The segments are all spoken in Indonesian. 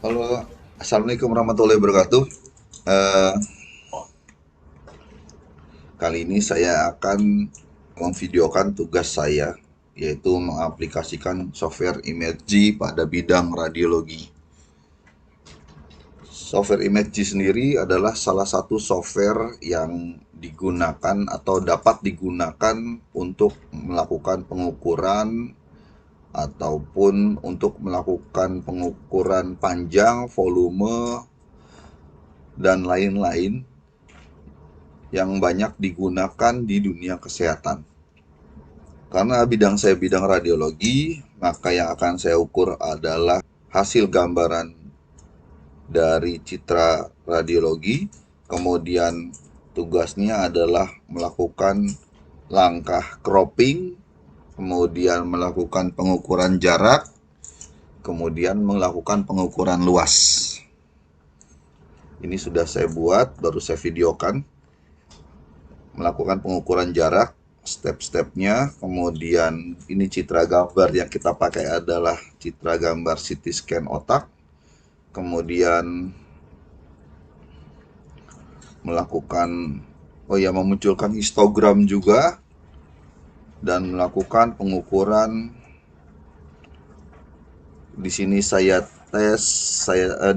Halo, Assalamualaikum warahmatullahi wabarakatuh. Eh, Kali ini saya akan memvideokan tugas saya, yaitu mengaplikasikan software Imagery pada bidang radiologi. Software Imagery sendiri adalah salah satu software yang digunakan atau dapat digunakan untuk melakukan pengukuran ataupun untuk melakukan pengukuran panjang, volume, dan lain-lain yang banyak digunakan di dunia kesehatan. Karena bidang saya bidang radiologi, maka yang akan saya ukur adalah hasil gambaran dari citra radiologi. Kemudian tugasnya adalah melakukan langkah cropping, kemudian melakukan pengukuran jarak, kemudian melakukan pengukuran luas. Ini sudah saya buat, baru saya videokan. Melakukan pengukuran jarak, step-stepnya, kemudian ini citra gambar yang kita pakai adalah citra gambar CT scan otak, kemudian melakukan memunculkan histogram juga, dan melakukan pengukuran. Di sini saya tes,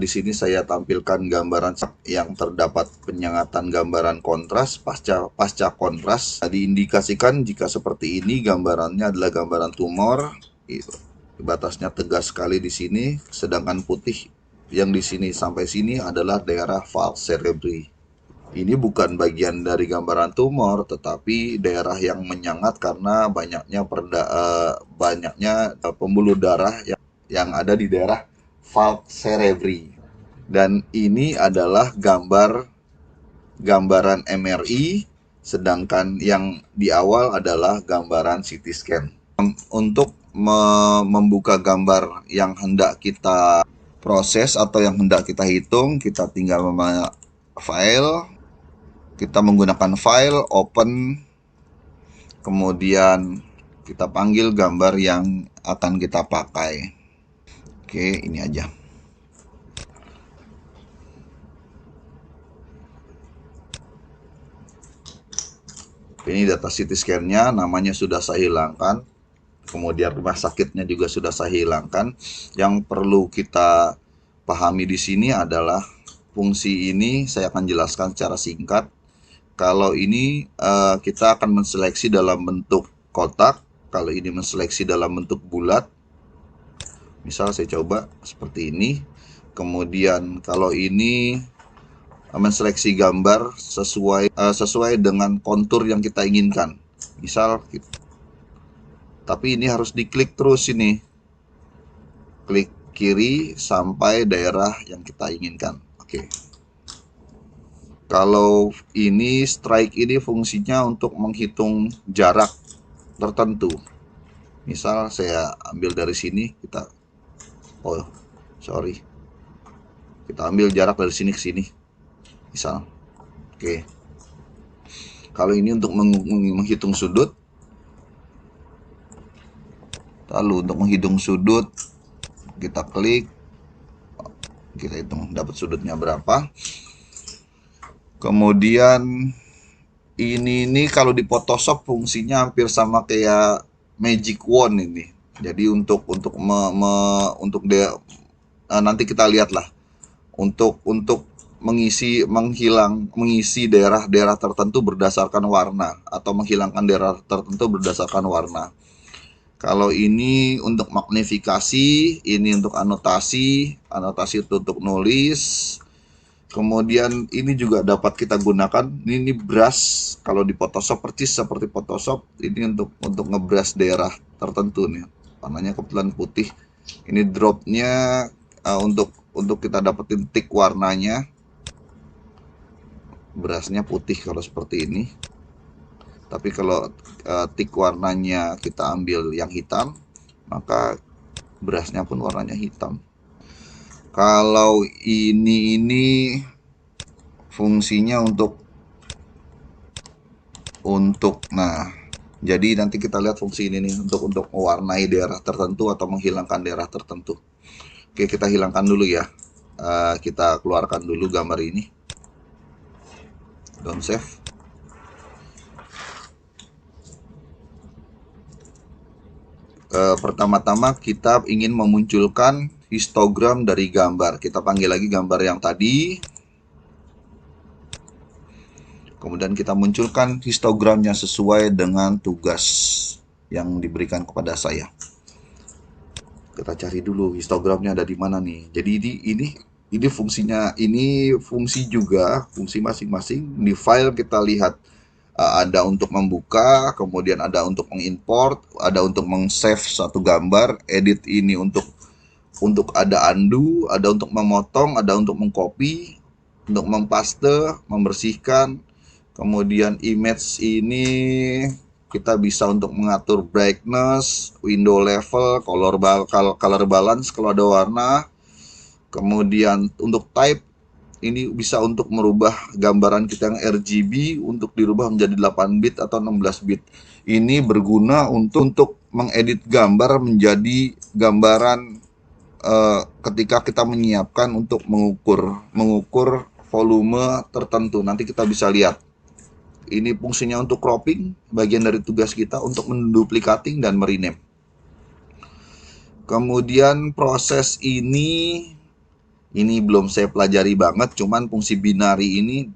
di sini saya tampilkan gambaran yang terdapat penyengatan gambaran kontras pasca kontras. Diindikasikan jika seperti ini gambarannya adalah gambaran tumor. Batasnya tegas sekali di sini, sedangkan putih yang di sini sampai sini adalah daerah falx cerebri. Ini bukan bagian dari gambaran tumor, tetapi daerah yang menyengat karena banyaknya pembuluh darah yang ada di daerah falx cerebri. Dan ini adalah gambaran MRI, sedangkan yang di awal adalah gambaran CT scan. Untuk membuka gambar yang hendak kita proses atau yang hendak kita hitung, kita tinggal file, kita menggunakan file, open, kemudian kita panggil gambar yang akan kita pakai. Oke, ini aja. Ini data CT scan-nya, namanya sudah saya hilangkan. Kemudian rumah sakitnya juga sudah saya hilangkan. Yang perlu kita pahami di sini adalah fungsi ini saya akan jelaskan secara singkat. Kalau ini kita akan menseleksi dalam bentuk kotak, kalau ini menseleksi dalam bentuk bulat. Misal saya coba seperti ini. Kemudian kalau ini menseleksi gambar sesuai dengan kontur yang kita inginkan. Misal, tapi ini harus diklik terus ini. Klik kiri sampai daerah yang kita inginkan. Oke. Kalau ini strike ini fungsinya untuk menghitung jarak tertentu. Misal saya ambil dari sini, kita ambil jarak dari sini ke sini. Misal. Oke. Kalau ini untuk menghitung sudut. Lalu untuk menghitung sudut kita klik, kita hitung dapat sudutnya berapa. Kemudian ini kalau di Photoshop fungsinya hampir sama kayak magic wand ini. Jadi untuk nanti kita lihatlah untuk mengisi daerah-daerah tertentu berdasarkan warna atau menghilangkan daerah tertentu berdasarkan warna. Kalau ini untuk magnifikasi, ini untuk anotasi itu untuk nulis. Kemudian ini juga dapat kita gunakan. Ini brush, kalau di Photoshop persis seperti Photoshop. Ini untuk ngebrush daerah tertentu nih. Warnanya kebetulan putih. Ini dropnya untuk kita dapetin tick warnanya. Brushnya putih kalau seperti ini. Tapi kalau tick warnanya kita ambil yang hitam, maka brushnya pun warnanya hitam. Kalau ini fungsinya untuk nah, jadi nanti kita lihat fungsi ini nih untuk mewarnai daerah tertentu atau menghilangkan daerah tertentu. Oke, kita hilangkan dulu ya. Kita keluarkan dulu gambar ini, don't save. Pertama-tama kita ingin memunculkan histogram dari gambar. Kita panggil lagi gambar yang tadi. Kemudian kita munculkan histogramnya sesuai dengan tugas yang diberikan kepada saya. Kita cari dulu histogramnya ada di mana nih. Jadi ini fungsinya, ini fungsi juga, fungsi masing-masing. Di file kita lihat ada untuk membuka, kemudian ada untuk mengimport, ada untuk meng-save satu gambar, edit ini untuk ada undo, ada untuk memotong, ada untuk mengcopy, untuk mempaste, membersihkan. Kemudian image ini kita bisa untuk mengatur brightness, window level, color balance kalau ada warna. Kemudian untuk type ini bisa untuk merubah gambaran kita yang RGB untuk dirubah menjadi 8 bit atau 16 bit. Ini berguna untuk mengedit gambar menjadi gambaran ketika kita menyiapkan untuk mengukur volume tertentu. Nanti kita bisa lihat. Ini fungsinya untuk cropping, bagian dari tugas kita untuk menduplikating dan merename. Kemudian proses ini belum saya pelajari banget, cuman fungsi binary ini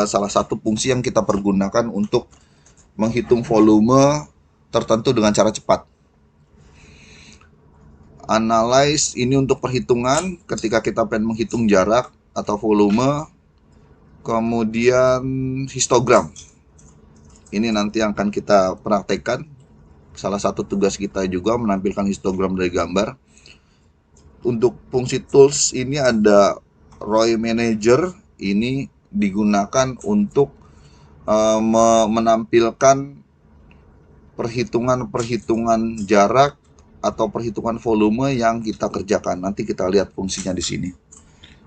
salah satu fungsi yang kita pergunakan untuk menghitung volume tertentu dengan cara cepat. Analyze ini untuk perhitungan ketika kita pengen menghitung jarak atau volume. Kemudian histogram. Ini nanti yang akan kita praktekkan. Salah satu tugas kita juga menampilkan histogram dari gambar. Untuk fungsi tools ini ada Roy Manager, ini digunakan untuk menampilkan perhitungan jarak atau perhitungan volume yang kita kerjakan. Nanti kita lihat fungsinya di sini.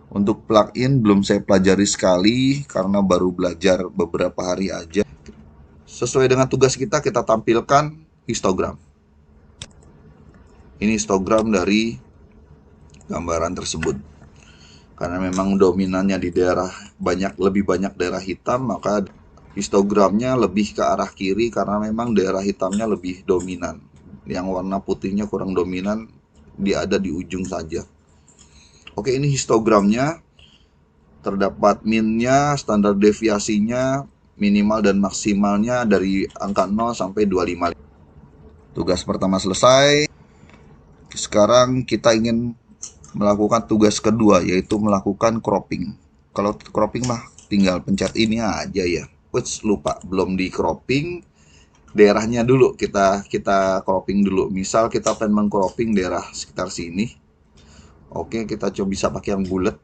Untuk plugin belum saya pelajari sekali karena baru belajar beberapa hari aja. Sesuai dengan tugas kita tampilkan histogram. Ini histogram dari gambaran tersebut. Karena memang dominannya di daerah lebih banyak daerah hitam, maka histogramnya lebih ke arah kiri karena memang daerah hitamnya lebih dominan. Yang warna putihnya kurang dominan, dia ada di ujung saja. Oke, ini histogramnya. Terdapat minnya, standar deviasinya, minimal dan maksimalnya dari angka 0 sampai 25. Tugas pertama selesai. Sekarang kita ingin melakukan tugas kedua, yaitu melakukan cropping. Kalau cropping mah tinggal pencet ini aja ya. Lupa, belum di cropping daerahnya dulu. Kita cropping dulu. Misal kita pengen mengcropping daerah sekitar sini. Oke, kita coba bisa pakai yang bulat.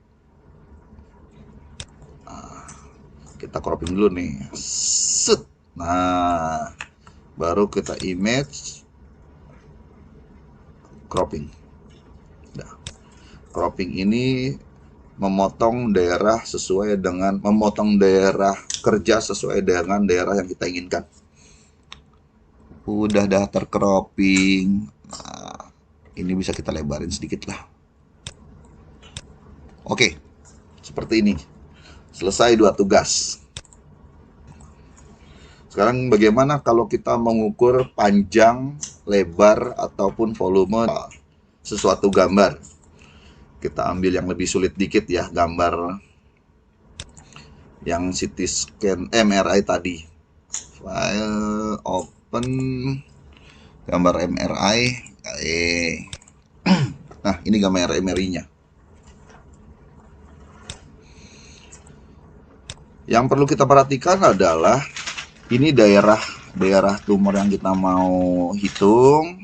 Kita cropping dulu nih. Set. Nah, baru kita image cropping. Cropping ini memotong daerah kerja sesuai dengan daerah yang kita inginkan. Udah tercropping. Nah, ini bisa kita lebarin sedikit lah. Oke, seperti ini. Selesai 2 tugas. Sekarang bagaimana kalau kita mengukur panjang, lebar, ataupun volume sesuatu gambar? Kita ambil yang lebih sulit dikit ya, gambar yang CT scan MRI tadi. File, open, gambar MRI. Nah, ini gambar MRI-nya. Yang perlu kita perhatikan adalah ini daerah tumor yang kita mau hitung.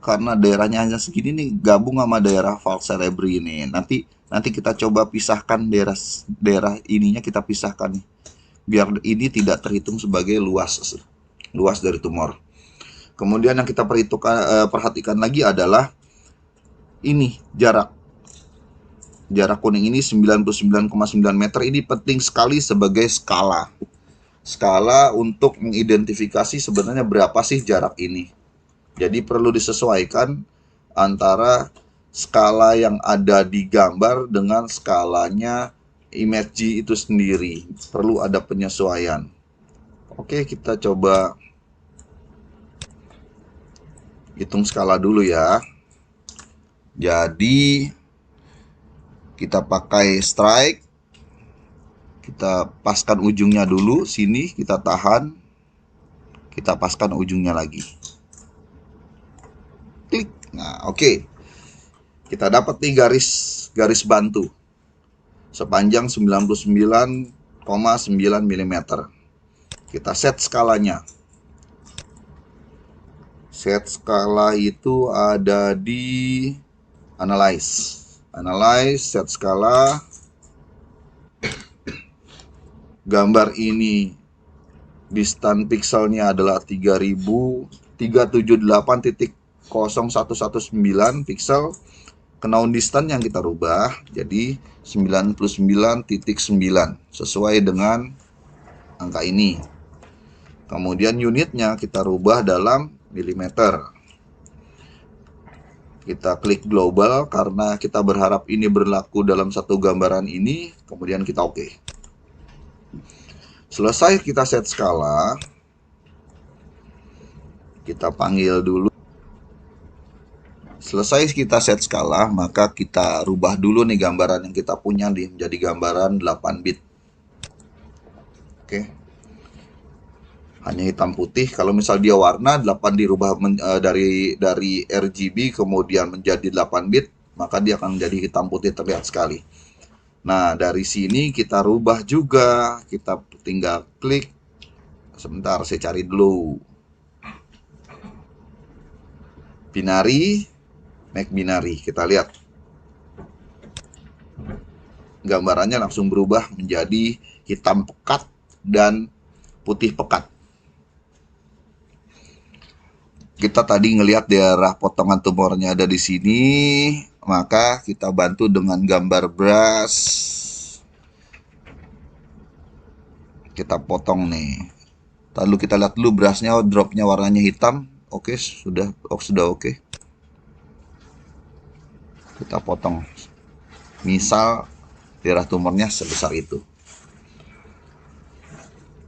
Karena daerahnya hanya segini nih, gabung sama daerah falx cerebri ini. Nanti kita coba pisahkan daerah ininya, kita pisahkan nih, biar ini tidak terhitung sebagai luas dari tumor. Kemudian yang kita perhatikan lagi adalah ini jarak kuning ini 99,9 meter. Ini penting sekali sebagai skala untuk mengidentifikasi sebenarnya berapa sih jarak ini. Jadi perlu disesuaikan antara skala yang ada di gambar dengan skalanya image itu sendiri. Perlu ada penyesuaian. Oke, kita coba hitung skala dulu ya. Jadi kita pakai strike, kita paskan ujungnya dulu, sini kita tahan, kita paskan ujungnya lagi. Klik. Nah, oke. Kita dapat nih garis bantu sepanjang 99,9 mm. Kita set skalanya. Set skala itu ada di analyze. Analyze, set skala. Gambar ini distance pixelnya adalah 3.378.0119 pixel. Known distance yang kita rubah jadi 99.9 sesuai dengan angka ini. Kemudian unitnya kita rubah dalam milimeter. Kita klik global karena kita berharap ini berlaku dalam satu gambaran ini. Kemudian kita oke. Selesai kita set skala, kita panggil dulu. Selesai kita set skala, maka kita rubah dulu nih gambaran yang kita punya menjadi gambaran 8 bit. Oke. Hanya hitam putih. Kalau misal dia warna, 8 dirubah dari RGB kemudian menjadi 8 bit, maka dia akan menjadi hitam putih terlihat sekali. Nah, dari sini kita rubah juga. Kita tinggal klik. Sebentar, saya cari dulu. Binary, make binary. Kita lihat. Gambarannya langsung berubah menjadi hitam pekat dan putih pekat. Kita tadi ngelihat daerah potongan tumornya ada di sini, maka kita bantu dengan gambar brush. Kita potong nih. Lalu kita lihat dulu brushnya, dropnya warnanya hitam. Oke, sudah oke. Kita potong. Misal daerah tumornya sebesar itu.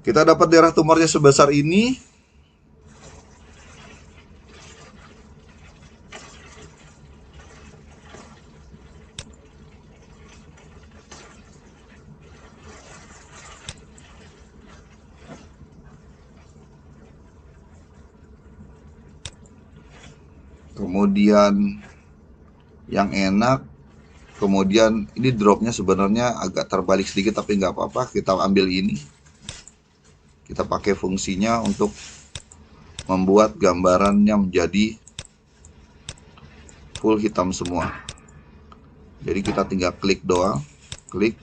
Kita dapat daerah tumornya sebesar ini. Kemudian yang enak, kemudian ini dropnya sebenarnya agak terbalik sedikit tapi nggak apa-apa, kita ambil ini, kita pakai fungsinya untuk membuat gambarannya menjadi full hitam semua. Jadi kita tinggal klik doang, klik,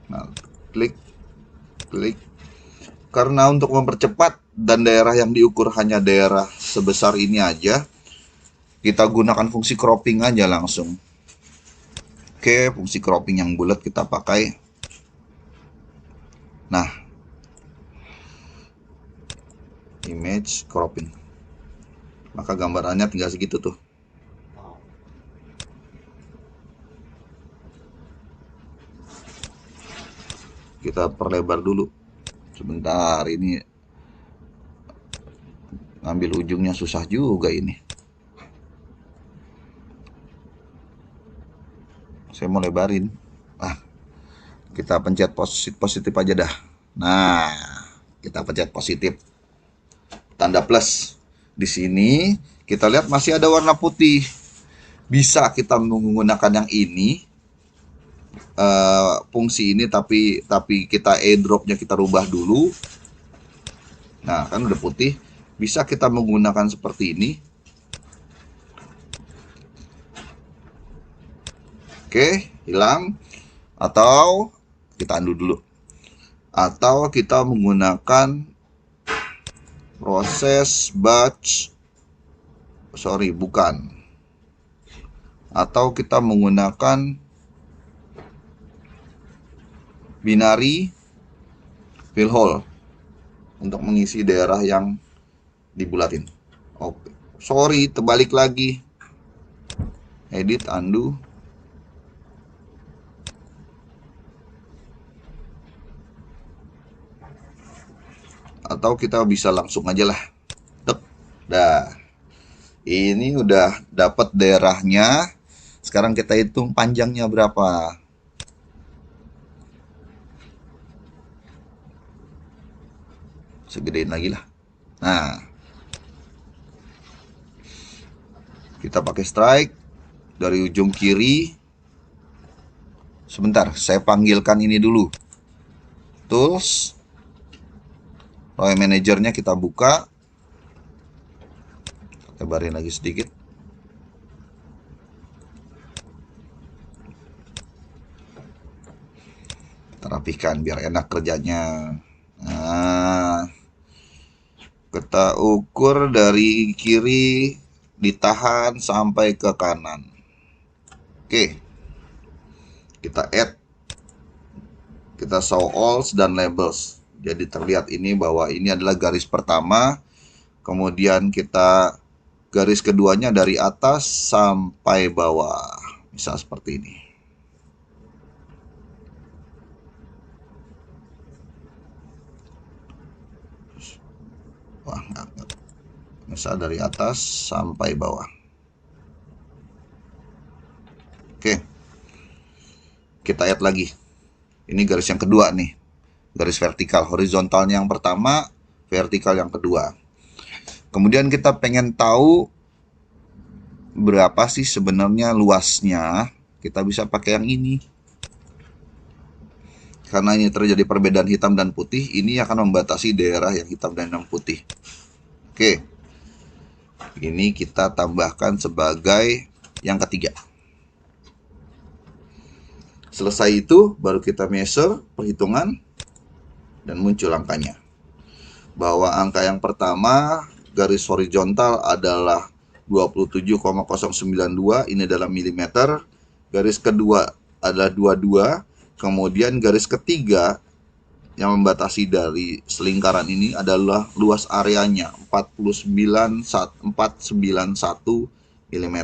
nah, klik. Karena untuk mempercepat dan daerah yang diukur hanya daerah sebesar ini aja, kita gunakan fungsi cropping aja langsung. Oke, fungsi cropping yang bulat kita pakai. Nah, image cropping. Maka gambarannya tinggal segitu tuh. Kita perlebar dulu. Sebentar, ini ngambil ujungnya susah juga ini. Saya mau lebarin. Kita pencet positif aja dah. Nah, kita pencet positif. Tanda plus. Di sini kita lihat masih ada warna putih. Bisa kita menggunakan yang ini. Fungsi ini tapi kita airdropnya kita rubah dulu. Nah, kan udah putih. Bisa kita menggunakan seperti ini. Oke, hilang. Atau kita undo dulu. Atau kita menggunakan proses batch. Sorry, bukan. Atau kita menggunakan binary fill hole untuk mengisi daerah yang dibulatin. Oke, sorry, terbalik lagi. edit, undo. Atau kita bisa langsung aja lah. Dah. Ini udah dapat daerahnya. Sekarang kita hitung panjangnya berapa. Segedein lagi lah. Nah, kita pakai strike dari ujung kiri. Sebentar, saya panggilkan ini dulu. Tools. Roy Manager-nya kita buka. Tebarin lagi sedikit. Kita rapikan biar enak kerjanya. Nah, kita ukur dari kiri, ditahan sampai ke kanan. Oke, kita add, kita show all dan labels. Jadi terlihat ini bahwa ini adalah garis pertama, kemudian kita garis keduanya dari atas sampai bawah, misal seperti ini. Wah, enggak. Misal dari atas sampai bawah. Oke, kita add lagi. Ini garis yang kedua nih, garis vertikal. Horizontalnya yang pertama, vertikal yang kedua. Kemudian kita pengen tahu berapa sih sebenarnya luasnya. Kita bisa pakai yang ini. Karena ini terjadi perbedaan hitam dan putih, ini akan membatasi daerah yang hitam dan yang putih. Oke, ini kita tambahkan sebagai yang ketiga. Selesai itu, baru kita measure perhitungan dan muncul angkanya. Bahwa angka yang pertama, garis horizontal adalah 27,092, ini dalam milimeter. Garis kedua adalah 22. Kemudian garis ketiga yang membatasi dari selingkaran ini adalah luas areanya 491 mm.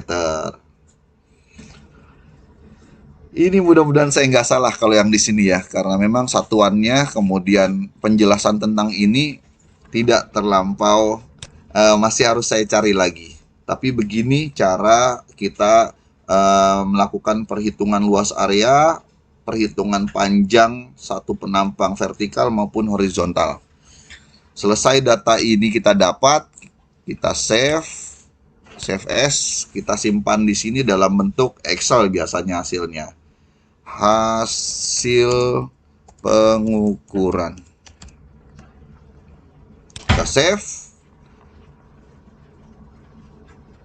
Ini mudah-mudahan saya nggak salah kalau yang di sini ya, karena memang satuannya kemudian penjelasan tentang ini tidak terlampau, masih harus saya cari lagi. Tapi begini cara kita melakukan perhitungan luas area, perhitungan panjang satu penampang vertikal maupun horizontal. Selesai data ini kita dapat, kita save as, kita simpan di sini dalam bentuk Excel biasanya hasilnya. Hasil pengukuran. Kita save.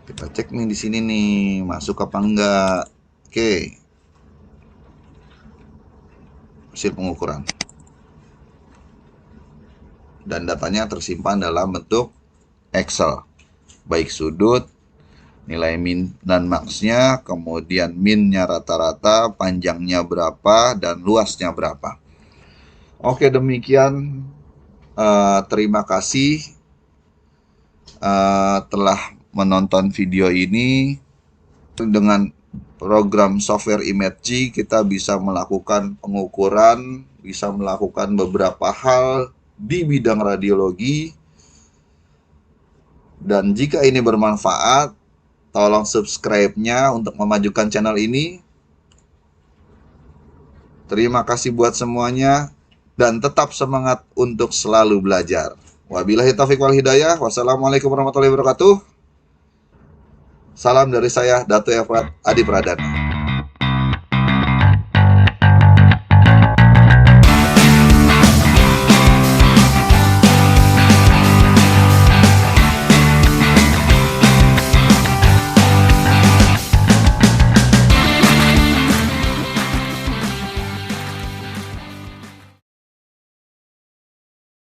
Kita cek nih di sini nih, masuk apa enggak. Oke. Hasil pengukuran. Dan datanya tersimpan dalam bentuk Excel. Baik sudut, nilai min dan max-nya, kemudian min-nya rata-rata, panjangnya berapa, dan luasnya berapa. Oke, demikian. Terima kasih telah menonton video ini. Dengan program software Imagery kita bisa melakukan pengukuran, bisa melakukan beberapa hal di bidang radiologi. Dan jika ini bermanfaat, tolong subscribe-nya untuk memajukan channel ini. Terima kasih buat semuanya dan tetap semangat untuk selalu belajar. Wabillahi taufiq wal hidayah. Wassalamualaikum warahmatullahi wabarakatuh. Salam dari saya, Dato' Efrat Adi Pradana.